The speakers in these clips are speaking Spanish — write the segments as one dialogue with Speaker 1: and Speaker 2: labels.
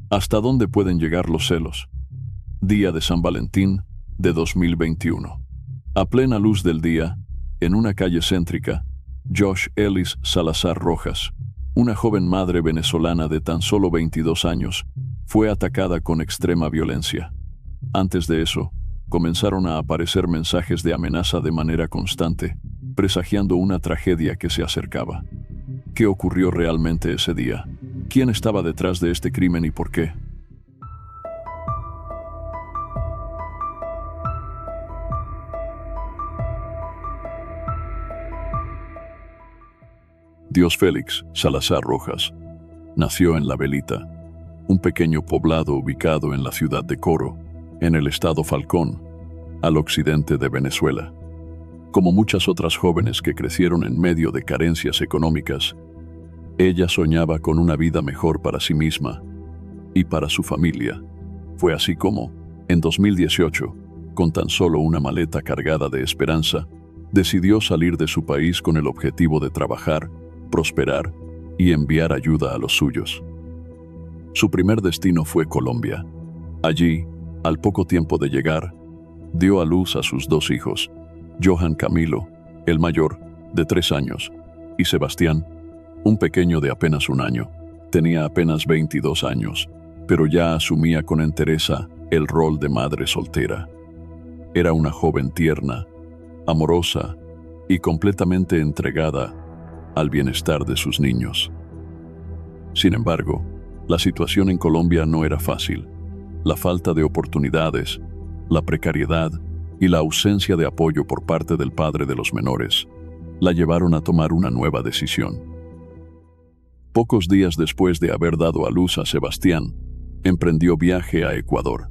Speaker 1: ¿Hasta dónde pueden llegar los celos? Día de San Valentín de 2021. A plena luz del día, en una calle céntrica, Josh Ellis Salazar Rojas, una joven madre venezolana de tan solo 22 años, fue atacada con extrema violencia. Antes de eso, comenzaron a aparecer mensajes de amenaza de manera constante, presagiando una tragedia que se acercaba. ¿Qué ocurrió realmente ese día? ¿Quién estaba detrás de este crimen y por qué? Dios Félix Salazar Rojas nació en La Velita, un pequeño poblado ubicado en la ciudad de Coro, en el estado Falcón, al occidente de Venezuela. Como muchas otras jóvenes que crecieron en medio de carencias económicas, ella soñaba con una vida mejor para sí misma y para su familia. Fue así como, en 2018, con tan solo una maleta cargada de esperanza, decidió salir de su país con el objetivo de trabajar, prosperar y enviar ayuda a los suyos. Su primer destino fue Colombia. Allí, al poco tiempo de llegar, dio a luz a sus 2 hijos, Johan Camilo, el mayor, de 3 años, y Sebastián, un pequeño de apenas 1 año. Tenía apenas 22 años, pero ya asumía con entereza el rol de madre soltera. Era una joven tierna, amorosa y completamente entregada al bienestar de sus niños. Sin embargo, la situación en Colombia no era fácil. La falta de oportunidades, la precariedad y la ausencia de apoyo por parte del padre de los menores la llevaron a tomar una nueva decisión. Pocos días después de haber dado a luz a Sebastián, emprendió viaje a Ecuador.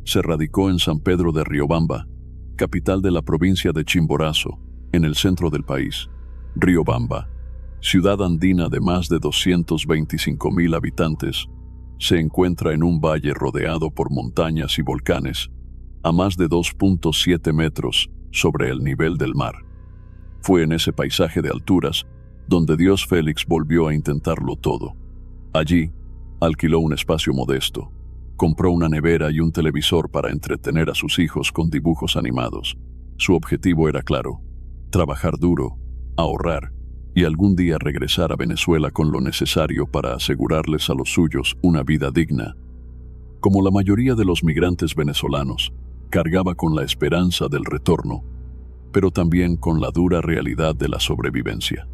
Speaker 1: Se radicó en San Pedro de Riobamba, capital de la provincia de Chimborazo, en el centro del país. Riobamba, ciudad andina de más de 225,000 habitantes, se encuentra en un valle rodeado por montañas y volcanes, a más de 2.7 metros sobre el nivel del mar. Fue en ese paisaje de alturas donde Dios Félix volvió a intentarlo todo. Allí, alquiló un espacio modesto, compró una nevera y un televisor para entretener a sus hijos con dibujos animados. Su objetivo era claro: trabajar duro, ahorrar y algún día regresar a Venezuela con lo necesario para asegurarles a los suyos una vida digna. Como la mayoría de los migrantes venezolanos, cargaba con la esperanza del retorno, pero también con la dura realidad de la sobrevivencia.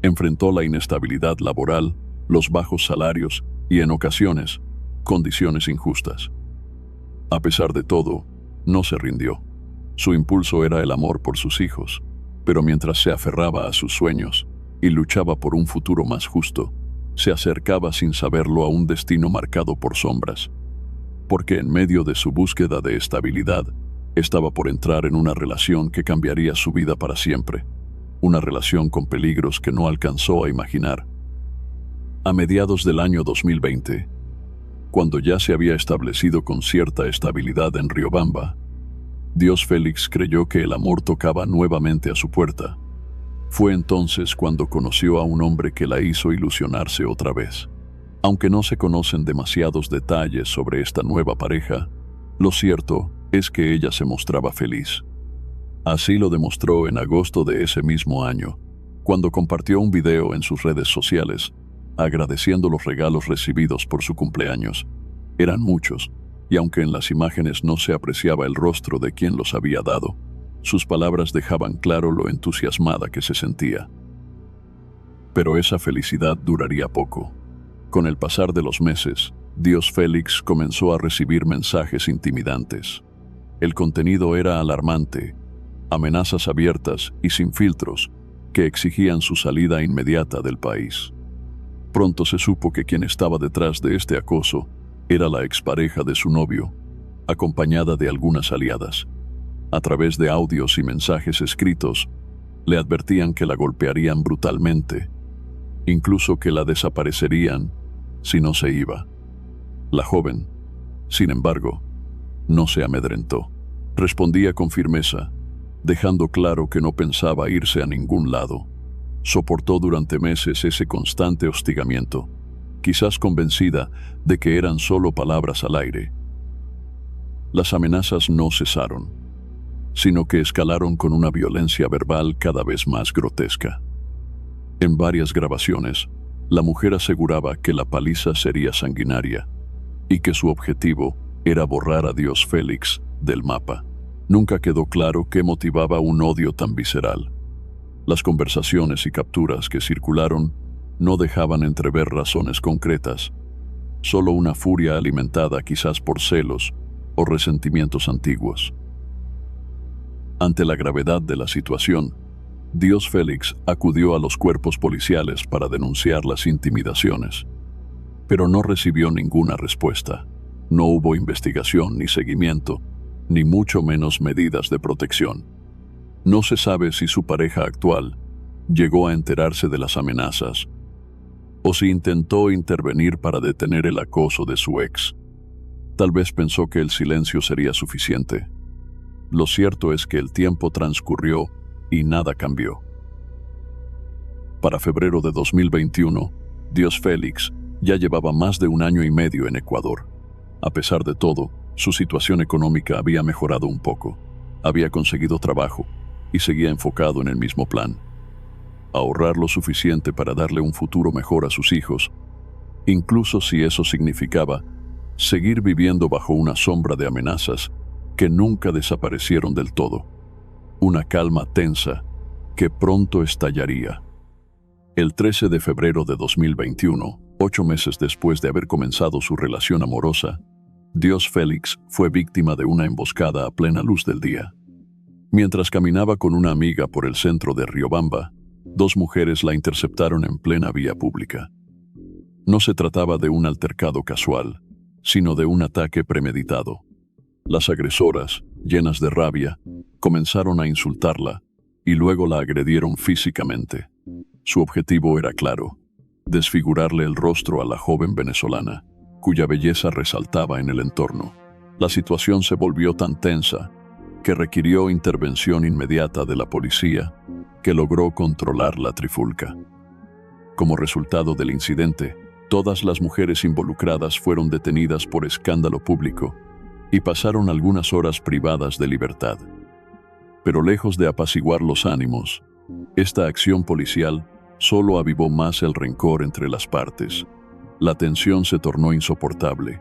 Speaker 1: Enfrentó la inestabilidad laboral, los bajos salarios y, en ocasiones, condiciones injustas. A pesar de todo, no se rindió. Su impulso era el amor por sus hijos, pero mientras se aferraba a sus sueños y luchaba por un futuro más justo, se acercaba sin saberlo a un destino marcado por sombras, porque en medio de su búsqueda de estabilidad, estaba por entrar en una relación que cambiaría su vida para siempre, una relación con peligros que no alcanzó a imaginar. A mediados del año 2020, cuando ya se había establecido con cierta estabilidad en Riobamba, Dios Félix creyó que el amor tocaba nuevamente a su puerta. Fue entonces cuando conoció a un hombre que la hizo ilusionarse otra vez. Aunque no se conocen demasiados detalles sobre esta nueva pareja, lo cierto es que ella se mostraba feliz. Así lo demostró en agosto de ese mismo año, cuando compartió un video en sus redes sociales, agradeciendo los regalos recibidos por su cumpleaños. Eran muchos, y aunque en las imágenes no se apreciaba el rostro de quien los había dado, sus palabras dejaban claro lo entusiasmada que se sentía. Pero esa felicidad duraría poco. Con el pasar de los meses, Dios Félix comenzó a recibir mensajes intimidantes. El contenido era alarmante, amenazas abiertas y sin filtros que exigían su salida inmediata del país. Pronto se supo que quien estaba detrás de este acoso era la expareja de su novio, acompañada de algunas aliadas. A través de audios y mensajes escritos, le advertían que la golpearían brutalmente, incluso que la desaparecerían si no se iba. La joven, sin embargo, no se amedrentó. Respondía con firmeza, dejando claro que no pensaba irse a ningún lado. Soportó durante meses ese constante hostigamiento, quizás convencida de que eran solo palabras al aire. Las amenazas no cesaron, sino que escalaron con una violencia verbal cada vez más grotesca. En varias grabaciones, la mujer aseguraba que la paliza sería sanguinaria y que su objetivo era borrar a Dios Félix del mapa. Nunca quedó claro qué motivaba un odio tan visceral. Las conversaciones y capturas que circularon no dejaban entrever razones concretas, solo una furia alimentada quizás por celos o resentimientos antiguos. Ante la gravedad de la situación, Dios Félix acudió a los cuerpos policiales para denunciar las intimidaciones, pero no recibió ninguna respuesta. No hubo investigación ni seguimiento, ni mucho menos medidas de protección. No se sabe si su pareja actual llegó a enterarse de las amenazas o si intentó intervenir para detener el acoso de su ex. Tal vez pensó que el silencio sería suficiente. Lo cierto es que el tiempo transcurrió y nada cambió. Para febrero de 2021, Dios Félix ya llevaba más de 1 año y medio en Ecuador. A pesar de todo, su situación económica había mejorado un poco. Había conseguido trabajo y seguía enfocado en el mismo plan: ahorrar lo suficiente para darle un futuro mejor a sus hijos, incluso si eso significaba seguir viviendo bajo una sombra de amenazas que nunca desaparecieron del todo. Una calma tensa que pronto estallaría. El 13 de febrero de 2021, 8 meses después de haber comenzado su relación amorosa, Dios Félix fue víctima de una emboscada a plena luz del día. Mientras caminaba con una amiga por el centro de Riobamba, 2 mujeres la interceptaron en plena vía pública. No se trataba de un altercado casual, sino de un ataque premeditado. Las agresoras, llenas de rabia, comenzaron a insultarla y luego la agredieron físicamente. Su objetivo era claro: desfigurarle el rostro a la joven venezolana, cuya belleza resaltaba en el entorno. La situación se volvió tan tensa que requirió intervención inmediata de la policía, que logró controlar la trifulca. Como resultado del incidente, todas las mujeres involucradas fueron detenidas por escándalo público y pasaron algunas horas privadas de libertad. Pero lejos de apaciguar los ánimos, esta acción policial solo avivó más el rencor entre las partes. La tensión se tornó insoportable,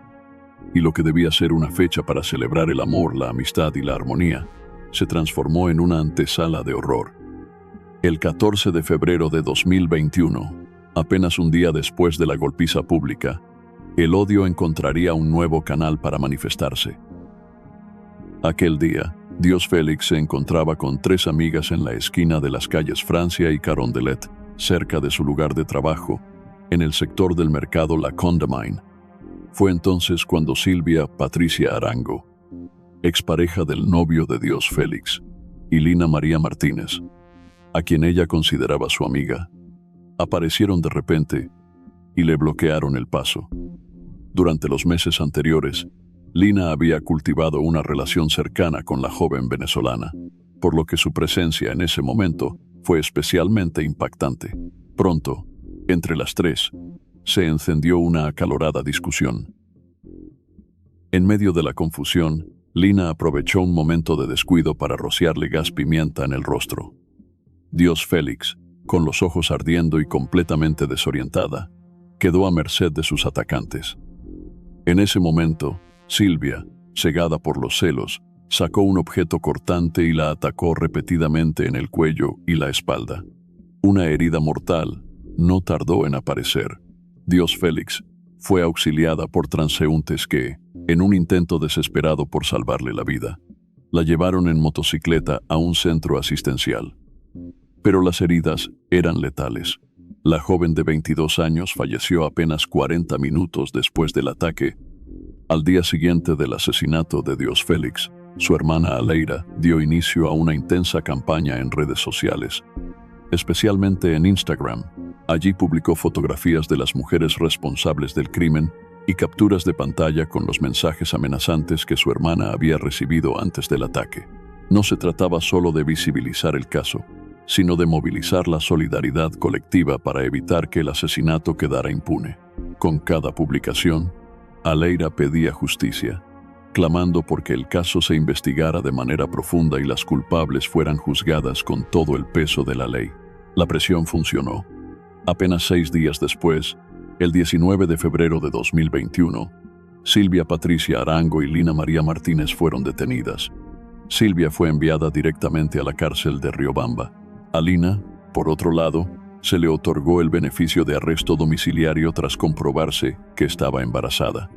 Speaker 1: y lo que debía ser una fecha para celebrar el amor, la amistad y la armonía, se transformó en una antesala de horror. El 14 de febrero de 2021, apenas un día después de la golpiza pública, el odio encontraría un nuevo canal para manifestarse. Aquel día, Dios Félix se encontraba con 3 amigas en la esquina de las calles Francia y Carondelet, cerca de su lugar de trabajo, en el sector del mercado La Condamine. Fue entonces cuando Silvia Patricia Arango, expareja del novio de Dios Félix, y Lina María Martínez, a quien ella consideraba su amiga, aparecieron de repente y le bloquearon el paso. Durante los meses anteriores, Lina había cultivado una relación cercana con la joven venezolana, por lo que su presencia en ese momento fue especialmente impactante. Pronto, entre las 3, se encendió una acalorada discusión. En medio de la confusión, Lina aprovechó un momento de descuido para rociarle gas pimienta en el rostro. Dios Félix, con los ojos ardiendo y completamente desorientada, quedó a merced de sus atacantes. En ese momento, Silvia, cegada por los celos, sacó un objeto cortante y la atacó repetidamente en el cuello y la espalda. Una herida mortal no tardó en aparecer. Dios Félix fue auxiliada por transeúntes que, en un intento desesperado por salvarle la vida, la llevaron en motocicleta a un centro asistencial. Pero las heridas eran letales. La joven de 22 años falleció apenas 40 minutos después del ataque. Al día siguiente del asesinato de Dios Félix, su hermana Aleira dio inicio a una intensa campaña en redes sociales, especialmente en Instagram. Allí publicó fotografías de las mujeres responsables del crimen y capturas de pantalla con los mensajes amenazantes que su hermana había recibido antes del ataque. No se trataba solo de visibilizar el caso, sino de movilizar la solidaridad colectiva para evitar que el asesinato quedara impune. Con cada publicación, Aleira pedía justicia, clamando porque el caso se investigara de manera profunda y las culpables fueran juzgadas con todo el peso de la ley. La presión funcionó. Apenas 6 días después, el 19 de febrero de 2021, Silvia Patricia Arango y Lina María Martínez fueron detenidas. Silvia fue enviada directamente a la cárcel de Riobamba. A Lina, por otro lado, se le otorgó el beneficio de arresto domiciliario tras comprobarse que estaba embarazada.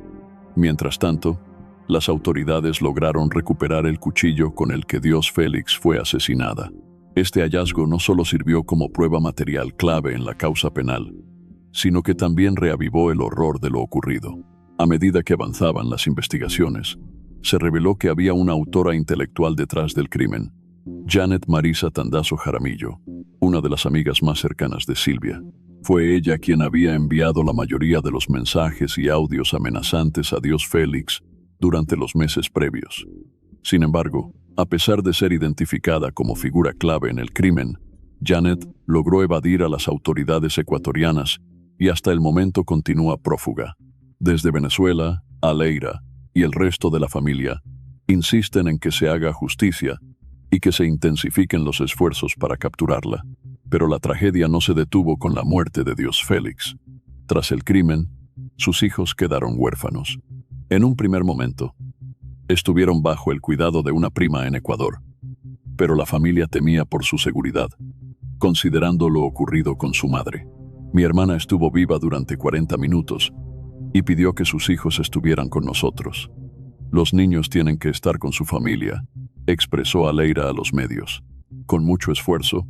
Speaker 1: Mientras tanto, las autoridades lograron recuperar el cuchillo con el que Dios Félix fue asesinada. Este hallazgo no solo sirvió como prueba material clave en la causa penal, sino que también reavivó el horror de lo ocurrido. A medida que avanzaban las investigaciones, se reveló que había una autora intelectual detrás del crimen, Janet Marisa Tandazo Jaramillo, una de las amigas más cercanas de Silvia. Fue ella quien había enviado la mayoría de los mensajes y audios amenazantes a Dios Félix durante los meses previos. Sin embargo, a pesar de ser identificada como figura clave en el crimen, Janet logró evadir a las autoridades ecuatorianas y hasta el momento continúa prófuga. Desde Venezuela, Aleira y el resto de la familia insisten en que se haga justicia y que se intensifiquen los esfuerzos para capturarla. Pero la tragedia no se detuvo con la muerte de Dios Félix. Tras el crimen, sus hijos quedaron huérfanos. En un primer momento, estuvieron bajo el cuidado de una prima en Ecuador, pero la familia temía por su seguridad, considerando lo ocurrido con su madre. Mi hermana estuvo viva durante 40 minutos y pidió que sus hijos estuvieran con nosotros. Los niños tienen que estar con su familia, expresó Aleira a los medios. Con mucho esfuerzo,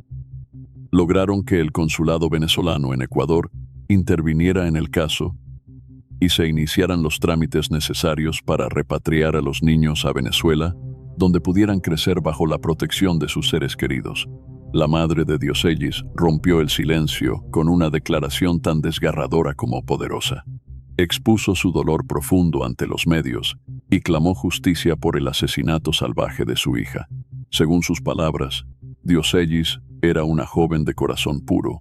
Speaker 1: lograron que el consulado venezolano en Ecuador interviniera en el caso y se iniciaran los trámites necesarios para repatriar a los niños a Venezuela, donde pudieran crecer bajo la protección de sus seres queridos. La madre de Diosellis rompió el silencio con una declaración tan desgarradora como poderosa. Expuso su dolor profundo ante los medios y clamó justicia por el asesinato salvaje de su hija. Según sus palabras, Diosellis era una joven de corazón puro,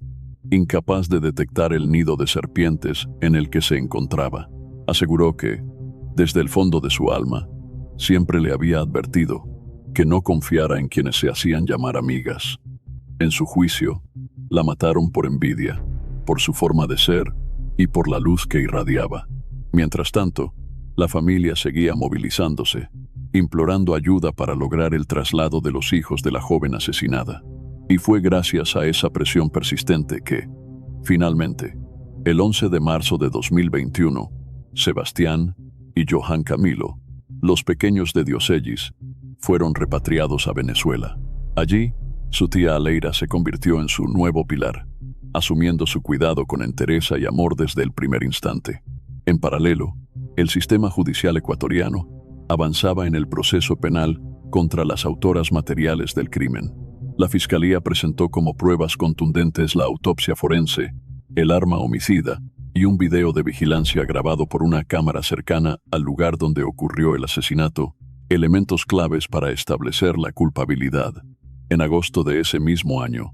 Speaker 1: incapaz de detectar el nido de serpientes en el que se encontraba. Aseguró que, desde el fondo de su alma, siempre le había advertido que no confiara en quienes se hacían llamar amigas. En su juicio, la mataron por envidia, por su forma de ser y por la luz que irradiaba. Mientras tanto, la familia seguía movilizándose, implorando ayuda para lograr el traslado de los hijos de la joven asesinada. Y fue gracias a esa presión persistente que, finalmente, el 11 de marzo de 2021, Sebastián y Johan Camilo, los pequeños de Diosellis, fueron repatriados a Venezuela. Allí, su tía Aleira se convirtió en su nuevo pilar, asumiendo su cuidado con entereza y amor desde el primer instante. En paralelo, el sistema judicial ecuatoriano avanzaba en el proceso penal contra las autoras materiales del crimen. La Fiscalía presentó como pruebas contundentes la autopsia forense, el arma homicida y un video de vigilancia grabado por una cámara cercana al lugar donde ocurrió el asesinato, elementos claves para establecer la culpabilidad. En agosto de ese mismo año,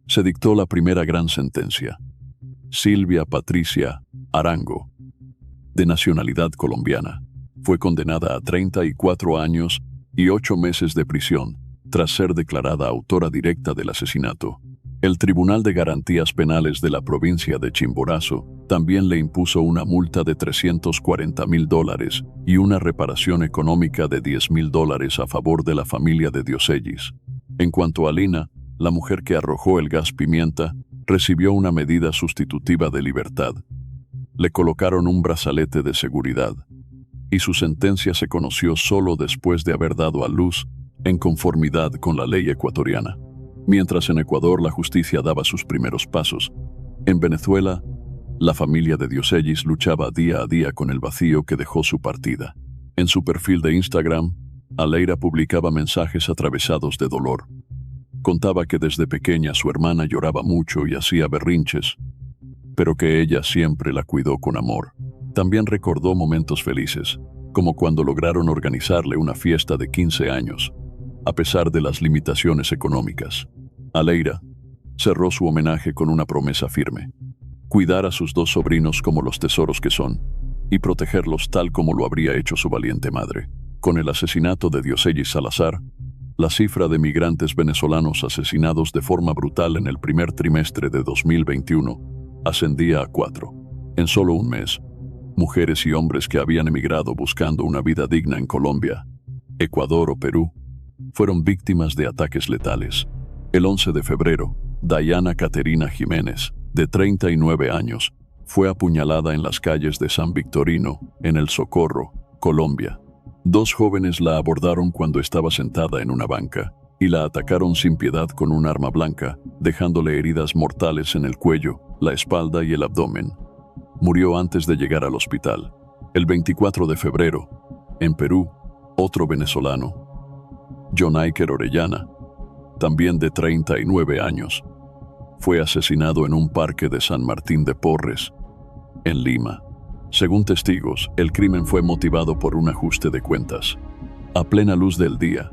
Speaker 1: se dictó la primera gran sentencia. Silvia Patricia Arango, de nacionalidad colombiana, fue condenada a 34 años y 8 meses de prisión, tras ser declarada autora directa del asesinato. El Tribunal de Garantías Penales de la provincia de Chimborazo también le impuso una multa de $340,000 y una reparación económica de $10,000 a favor de la familia de Diosellis. En cuanto a Lina, la mujer que arrojó el gas pimienta, recibió una medida sustitutiva de libertad. Le colocaron un brazalete de seguridad, y su sentencia se conoció solo después de haber dado a luz en conformidad con la ley ecuatoriana. Mientras en Ecuador la justicia daba sus primeros pasos, en Venezuela, la familia de Diosellis luchaba día a día con el vacío que dejó su partida. En su perfil de Instagram, Aleira publicaba mensajes atravesados de dolor. Contaba que desde pequeña su hermana lloraba mucho y hacía berrinches, pero que ella siempre la cuidó con amor. También recordó momentos felices, como cuando lograron organizarle una fiesta de 15 años, a pesar de las limitaciones económicas. Aleira cerró su homenaje con una promesa firme: cuidar a sus dos sobrinos como los tesoros que son, y protegerlos tal como lo habría hecho su valiente madre. Con el asesinato de Diosellis Salazar, la cifra de migrantes venezolanos asesinados de forma brutal en el primer trimestre de 2021 ascendía a 4. En solo un mes, mujeres y hombres que habían emigrado buscando una vida digna en Colombia, Ecuador o Perú, fueron víctimas de ataques letales. El 11 de febrero, Dayana Caterina Jiménez, de 39 años, fue apuñalada en las calles de San Victorino, en El Socorro, Colombia. Dos jóvenes la abordaron cuando estaba sentada en una banca y la atacaron sin piedad con un arma blanca, dejándole heridas mortales en el cuello, la espalda y el abdomen. Murió antes de llegar al hospital. El 24 de febrero, en Perú, otro venezolano, Jonaiker Orellana, también de 39 años, fue asesinado en un parque de San Martín de Porres, en Lima. Según testigos, el crimen fue motivado por un ajuste de cuentas. A plena luz del día,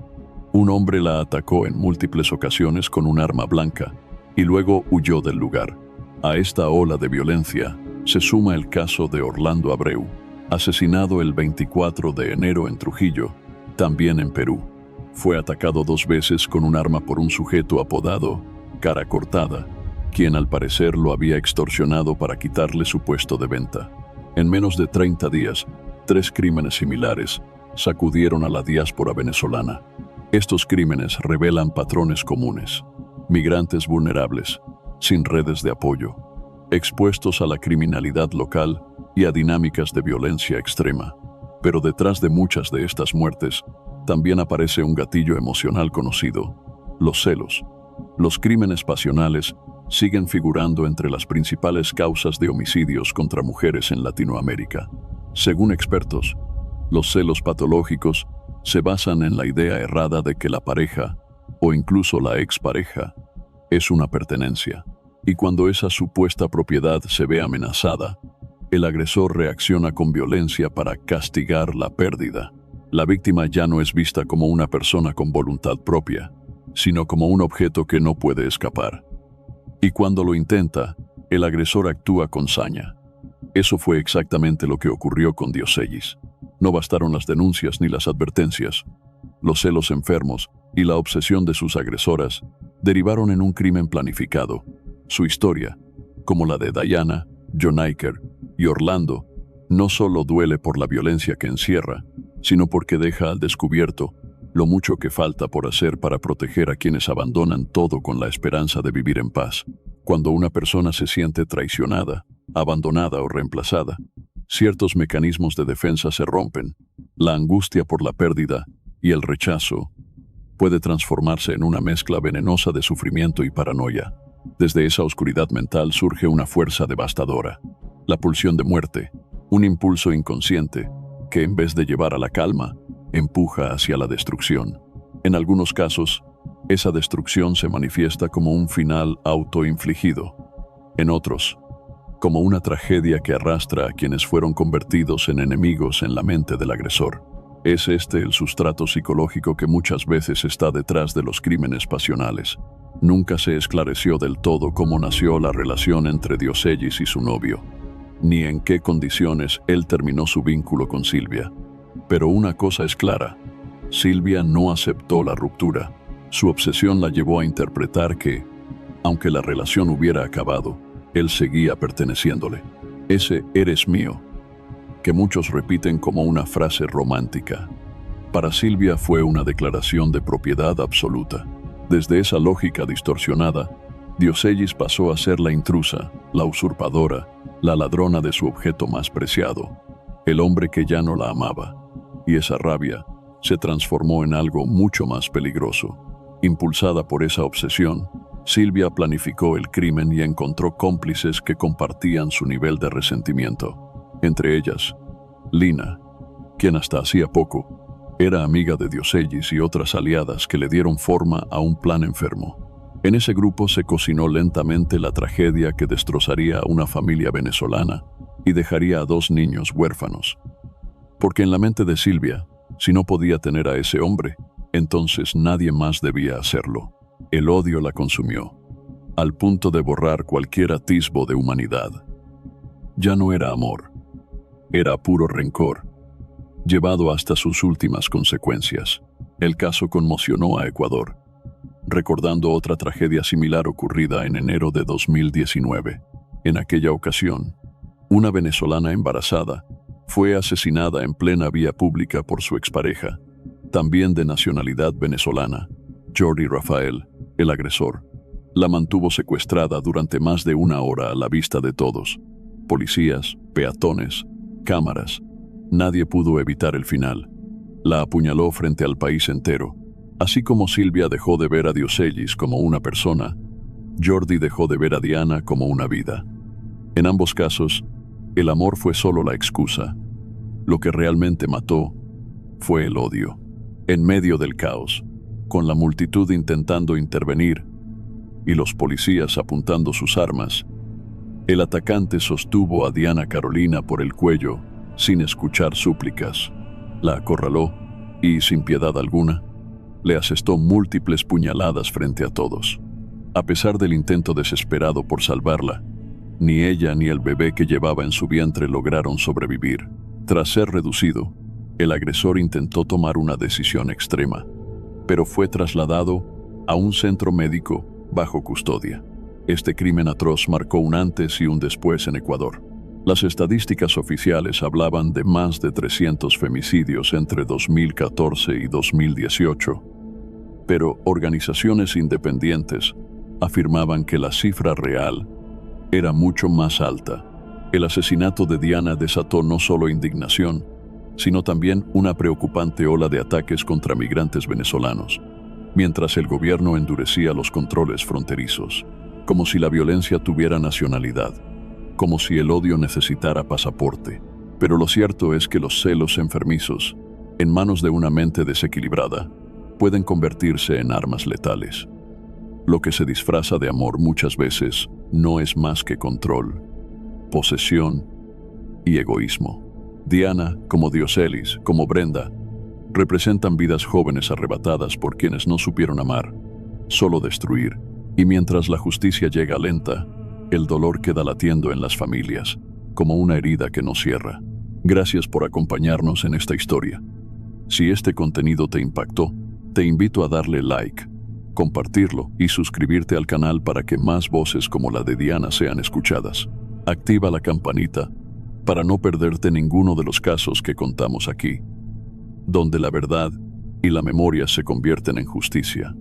Speaker 1: un hombre la atacó en múltiples ocasiones con un arma blanca y luego huyó del lugar. A esta ola de violencia se suma el caso de Orlando Abreu, asesinado el 24 de enero en Trujillo, también en Perú. Fue atacado 2 veces con un arma por un sujeto apodado Cara Cortada, quien al parecer lo había extorsionado para quitarle su puesto de venta. En menos de 30 días, 3 crímenes similares sacudieron a la diáspora venezolana. Estos crímenes revelan patrones comunes: migrantes vulnerables, sin redes de apoyo, expuestos a la criminalidad local y a dinámicas de violencia extrema. Pero detrás de muchas de estas muertes, también aparece un gatillo emocional conocido: los celos. Los crímenes pasionales siguen figurando entre las principales causas de homicidios contra mujeres en Latinoamérica. Según expertos, los celos patológicos se basan en la idea errada de que la pareja, o incluso la expareja, es una pertenencia, y cuando esa supuesta propiedad se ve amenazada, el agresor reacciona con violencia para castigar la pérdida. La víctima ya no es vista como una persona con voluntad propia, sino como un objeto que no puede escapar. Y cuando lo intenta, el agresor actúa con saña. Eso fue exactamente lo que ocurrió con Diosellis. No bastaron las denuncias ni las advertencias. Los celos enfermos y la obsesión de sus agresoras derivaron en un crimen planificado. Su historia, como la de Dayana, Jonaiker y Orlando, no solo duele por la violencia que encierra, sino porque deja al descubierto lo mucho que falta por hacer para proteger a quienes abandonan todo con la esperanza de vivir en paz. Cuando una persona se siente traicionada, abandonada o reemplazada, ciertos mecanismos de defensa se rompen. La angustia por la pérdida y el rechazo puede transformarse en una mezcla venenosa de sufrimiento y paranoia. Desde esa oscuridad mental surge una fuerza devastadora: la pulsión de muerte, un impulso inconsciente que, en vez de llevar a la calma, empuja hacia la destrucción. En algunos casos, esa destrucción se manifiesta como un final autoinfligido. En otros, como una tragedia que arrastra a quienes fueron convertidos en enemigos en la mente del agresor. Es este el sustrato psicológico que muchas veces está detrás de los crímenes pasionales. Nunca se esclareció del todo cómo nació la relación entre Diosellis y su novio, ni en qué condiciones él terminó su vínculo con Silvia. Pero una cosa es clara: Silvia no aceptó la ruptura. Su obsesión la llevó a interpretar que, aunque la relación hubiera acabado, él seguía perteneciéndole. Ese "eres mío", que muchos repiten como una frase romántica, para Silvia fue una declaración de propiedad absoluta. Desde esa lógica distorsionada, Diosellis pasó a ser la intrusa, la usurpadora, la ladrona de su objeto más preciado, el hombre que ya no la amaba. Y esa rabia se transformó en algo mucho más peligroso. Impulsada por esa obsesión, Silvia planificó el crimen y encontró cómplices que compartían su nivel de resentimiento. Entre ellas, Lina, quien hasta hacía poco era amiga de Diosellis, y otras aliadas que le dieron forma a un plan enfermo. En ese grupo se cocinó lentamente la tragedia que destrozaría a una familia venezolana y dejaría a 2 niños huérfanos. Porque en la mente de Silvia, si no podía tener a ese hombre, entonces nadie más debía hacerlo. El odio la consumió. al punto de borrar cualquier atisbo de humanidad. Ya no era amor, era puro rencor, llevado hasta sus últimas consecuencias. El caso conmocionó a Ecuador, recordando otra tragedia similar ocurrida en enero de 2019. En aquella ocasión, una venezolana embarazada fue asesinada en plena vía pública por su expareja, también de nacionalidad venezolana. Jordi Rafael, el agresor, la mantuvo secuestrada durante más de una hora a la vista de todos. Policías, peatones, cámaras. Nadie pudo evitar el final. La apuñaló frente al país entero. Así como Silvia dejó de ver a Diosellis como una persona, Jordi dejó de ver a Diana como una vida. En ambos casos, el amor fue solo la excusa. Lo que realmente mató fue el odio. En medio del caos, con la multitud intentando intervenir y los policías apuntando sus armas, el atacante sostuvo a Diana Carolina por el cuello sin escuchar súplicas. La acorraló y, sin piedad alguna, le asestó múltiples puñaladas frente a todos. A pesar del intento desesperado por salvarla, ni ella ni el bebé que llevaba en su vientre lograron sobrevivir. Tras ser reducido, el agresor intentó tomar una decisión extrema, pero fue trasladado a un centro médico bajo custodia. Este crimen atroz marcó un antes y un después en Ecuador. Las estadísticas oficiales hablaban de más de 300 femicidios entre 2014 y 2018, pero organizaciones independientes afirmaban que la cifra real era mucho más alta. El asesinato de Diana desató no solo indignación, sino también una preocupante ola de ataques contra migrantes venezolanos, mientras el gobierno endurecía los controles fronterizos, como si la violencia tuviera nacionalidad, como si el odio necesitara pasaporte. Pero lo cierto es que los celos enfermizos, en manos de una mente desequilibrada, pueden convertirse en armas letales. Lo que se disfraza de amor muchas veces no es más que control, posesión y egoísmo. Diana, como Diosellis, como Brenda, representan vidas jóvenes arrebatadas por quienes no supieron amar, solo destruir. Y mientras la justicia llega lenta, el dolor queda latiendo en las familias, como una herida que no cierra. Gracias por acompañarnos en esta historia. Si este contenido te impactó, te invito a darle like, compartirlo y suscribirte al canal para que más voces como la de Diana sean escuchadas. Activa la campanita para no perderte ninguno de los casos que contamos aquí, donde la verdad y la memoria se convierten en justicia.